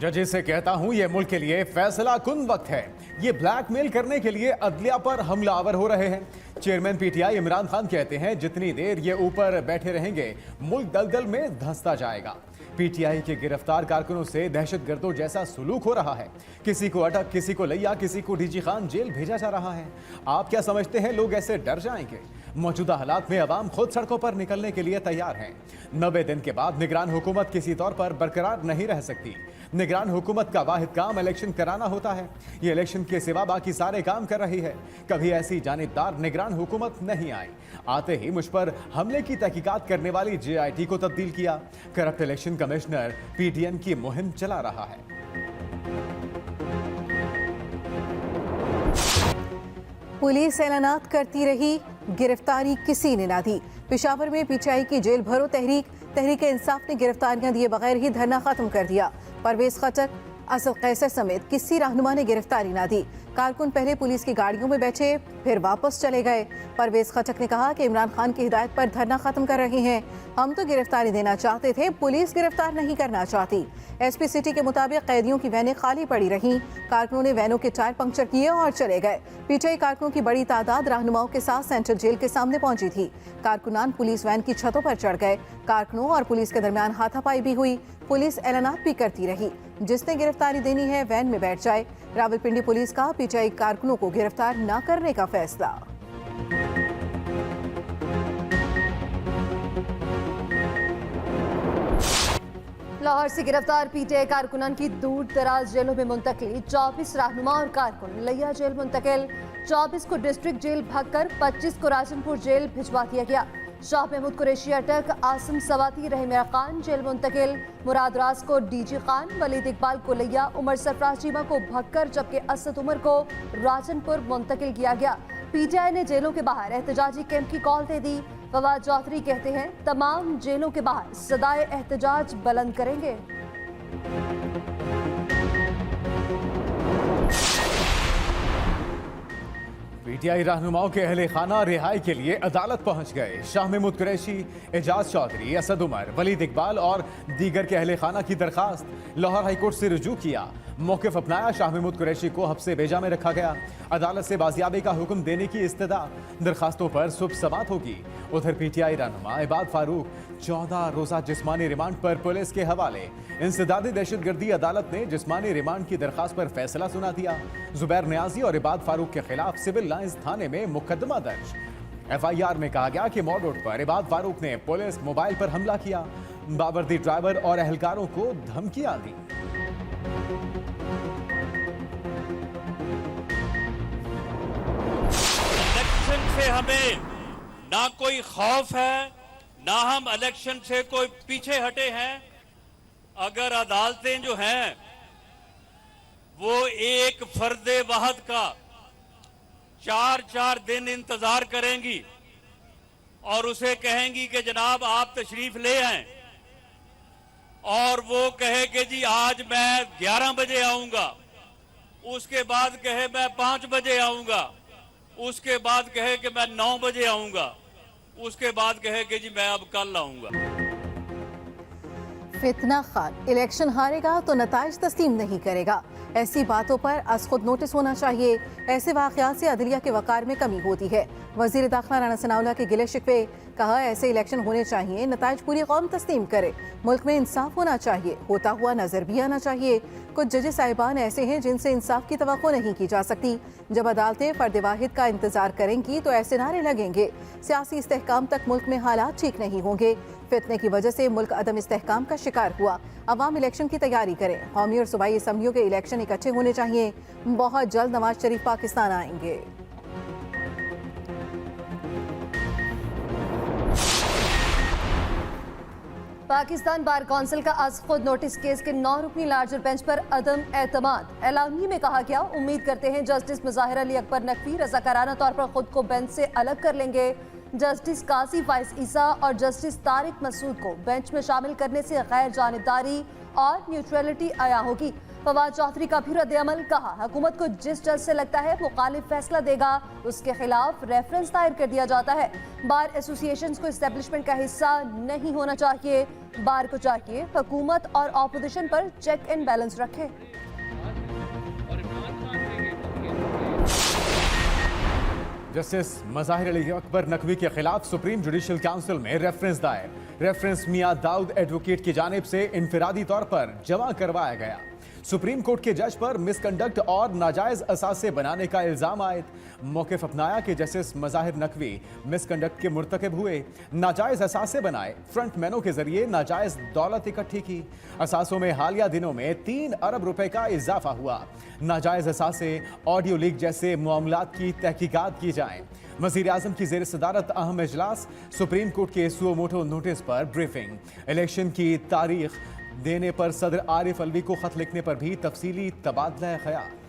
जजेस से कहता हूं ये मुल्क के लिए फैसला कुन वक्त है। ये ब्लैकमेल करने के लिए अदलिया पर हमलावर हो रहे हैं। चेयरमैन पीटीआई इमरान खान कहते हैं जितनी देर ये ऊपर बैठे रहेंगे मुल्क दलदल में धंसता जाएगा। पीटीआई के गिरफ्तार कारकुनों से दहशतगर्दों जैसा सुलूक हो रहा है। किसी को अटक, किसी को लिया, किसी को डीजी खान जेल भेजा जा रहा है। आप क्या समझते हैं लोग ऐसे डर जाएंगे? मौजूदा हालात में अवाम खुद सड़कों पर निकलने के लिए तैयार है। 90 दिन के बाद निगरान हुकूमत किसी तौर पर बरकरार नहीं रह सकती। निगरान हुकूमत का वाहिद काम इलेक्शन कराना होता है। ये इलेक्शन के सिवा बाकी सारे काम कर रही है। कभी ऐसी जानिबदार निगरान हुकूमत नहीं आई। आते ही मुझ पर हमले की तहकीकात करने वाली JIT को तब्दील किया। करप्ट इलेक्शन कमिश्नर PTN की मुहिम चला रहा है। पुलिस ऐलानात करती रही, गिरफ्तारी किसी ने ना दी। पेशावर में PTI की जेल भरो तहरीक इंसाफ ने गिरफ्तारियां दिए बगैर ही धरना खत्म कर दिया। परवेज खटक, असद कैसर समेत किसी रहनुमा ने गिरफ्तारी ना दी। कारकुन पहले पुलिस की गाड़ियों में बैठे फिर वापस चले गए। परवेज खटक ने कहा कि इमरान खान की हिदायत पर धरना खत्म कर रहे हैं। हम तो गिरफ्तारी देना चाहते थे, पुलिस गिरफ्तार नहीं करना चाहती। SP सिटी के मुताबिक कैदियों की वैनें खाली पड़ी रहीं। कारकुनों ने वैनों के टायर पंक्चर किए और चले गए। PTI कारकुनों की बड़ी तादाद रहनुमाओं के साथ सेंट्रल जेल के सामने पहुंची थी। कारकुनान पुलिस वैन की छतों पर चढ़ गए। कारकुनों और पुलिस के दरमियान हाथापाई भी हुई। पुलिस ऐलानात भी करती रही, जिसने गिरफ्तारी देनी है वैन में बैठ जाए। रावलपिंडी पुलिस का PTI कारकुनों को गिरफ्तार न करने का फैसला। लाहौर से गिरफ्तार PTI कारकुनान की दूर दराज जेलों में मुंतकिली। 24 रहनुमा और कारकुन लिया जेल मुंतकिल। 24 को डिस्ट्रिक्ट जेल भागकर 25 को राजनपुर जेल भिजवा दिया गया। शाह महमूद कुरैशी अटक, आसिम सवाती रहीम खान जेल मुंतकिल। मुराद राज को DG खान, वलीद इकबाल को लिया, उमर सरफराज चीमा को भक्कर, जबकि असद उमर को राजनपुर मुंतकिल किया गया। PTI ने जेलों के बाहर एहतजाजी कैंप की कॉल दे दी। फवाद चौधरी कहते हैं तमाम जेलों के बाहर सदाए एहतजाज बुलंद करेंगे। PTI रहनुमाओं के अहले खाना रिहाई के लिए अदालत पहुंच गए। शाह महमूद कुरैशी, एजाज चौधरी, असद उमर, वलीद इकबाल और दीगर के अहले खाना की दरखास्त लाहौर हाईकोर्ट से रुजू किया। मौक़िफ़ अपनाया। शाह महमूद कुरैशी को हब्से बेजा में रखा गया। अदालत से बाजियाबी का हुक्म देने की इस्तदा। दरखास्तों पर सुबह समात होगी। उधर PTI रहनुमा इबाद फारूक 14 रोज़ा जिस्मानी रिमांड पर पुलिस के हवाले। इंसदादी दहशतगर्दी अदालत ने जिस्मानी रिमांड की दरखास्त पर फैसला सुना दिया। जुबैर नियाजी और इबाद फारूक के खिलाफ सिविल लाइंस थाने में मुकदमा दर्ज। FIR में कहा गया कि मॉल रोड पर इबाद फारूक ने पुलिस मोबाइल पर हमला किया। बावर्दी ड्राइवर और एहलकारों को धमकियां दी। इलेक्शन से हमें ना कोई खौफ है, ना हम इलेक्शन से कोई पीछे हटे हैं। अगर अदालतें जो हैं वो एक फर्दे वाहद का 4-4 दिन इंतजार करेंगी और उसे कहेंगी कि जनाब आप तशरीफ ले आए, और वो कहे कि जी आज मैं 11 बजे आऊंगा, उसके बाद कहे मैं 5 बजे आऊंगा, उसके बाद कहे कि मैं 9 बजे आऊंगा, उसके बाद कहे कि जी मैं अब कल आऊंगा। फितना खान इलेक्शन हारेगा तो नताइज तस्लीम नहीं करेगा। ऐसी बातों पर अज खुद नोटिस होना चाहिए। ऐसे वाक़यात से अदलिया के वक़ार में कमी होती है। वज़ीर दाखिला राना सनाउल्लाह के गिले शिकवे। कहा ऐसे इलेक्शन होने चाहिए, नताइज पूरी कौम तस्लीम करे। मुल्क में इंसाफ होना चाहिए, होता हुआ नजर भी आना चाहिए। कुछ जज साहिबान ऐसे हैं जिनसे इंसाफ की तवक्को नहीं की जा सकती। जब अदालतें फर्द वाहिद का इंतजार करेंगी तो ऐसे नारे लगेंगे। सियासी इस्तेहकाम तक मुल्क में हालात ठीक नहीं होंगे। फितने की वजह से मुल्क अदम इस्तेहकाम का शिकार हुआ। अवाम इलेक्शन की तैयारी करें। कौमी और सूबाई असम्बलियों के इलेक्शन इकट्ठे होने चाहिए। बहुत जल्द नवाज शरीफ पाकिस्तान आएंगे। पाकिस्तान बार कौंसिल का आज खुद नोटिस केस के 9 रुकनी लार्जर बेंच पर अदम एतमाद। एलानिये में कहा गया, उम्मीद करते हैं जस्टिस मुज़ाहिर अली अकबर नकवी रज़ाकाराना तौर पर खुद को बेंच से अलग कर लेंगे। जस्टिस कासी फाइज ईसा और जस्टिस तारिक मसूद को बेंच में शामिल करने से गैर जानिबदारी और न्यूट्रलिटी आया होगी। फवाद चौधरी का भी रद्द-ए-अमल, कहा हुकूमत को जिस जज से लगता है मुखालिफ फैसला देगा उसके खिलाफ रेफरेंस दायर कर दिया जाता है। बार एसोसिएशन को एस्टेब्लिशमेंट का हिस्सा नहीं होना चाहिए। बार को चाहिए हुकूमत और ऑपोजिशन पर चेक एंड बैलेंस रखे। जस्टिस मज़ाहिर अली अकबर नकवी के खिलाफ सुप्रीम जुडिशल काउंसिल में रेफरेंस दायर। रेफरेंस मियां दाऊद एडवोकेट की जानिब से इनफिरादी तौर पर जमा करवाया गया। सुप्रीम कोर्ट के जज पर मिसकंडक्ट और नाजायज असासे बनाने का इल्जाम आयद। मौक़िफ़ अपनाया कि जस्टिस मज़ाहिर नकवी मिसकंडक्ट के मुर्तकिब हुए, नाजायज असासे बनाए, फ्रंटमैनों के जरिए नाजायज दौलत इकट्ठी की। असासों में हालिया दिनों में 3 अरब रुपए का इजाफा हुआ। नाजायज असासे, ऑडियो लीक जैसे मामलात की तहकीकात की जाएं। वज़ीर आज़म की ज़ेर सदारत अहम इजलास, सुप्रीम कोर्ट के सुओ मोटो नोटिस पर ब्रीफिंग। इलेक्शन की तारीख देने पर सदर आरिफ अलवी को खत लिखने पर भी तफसीली तबादला ख्याल।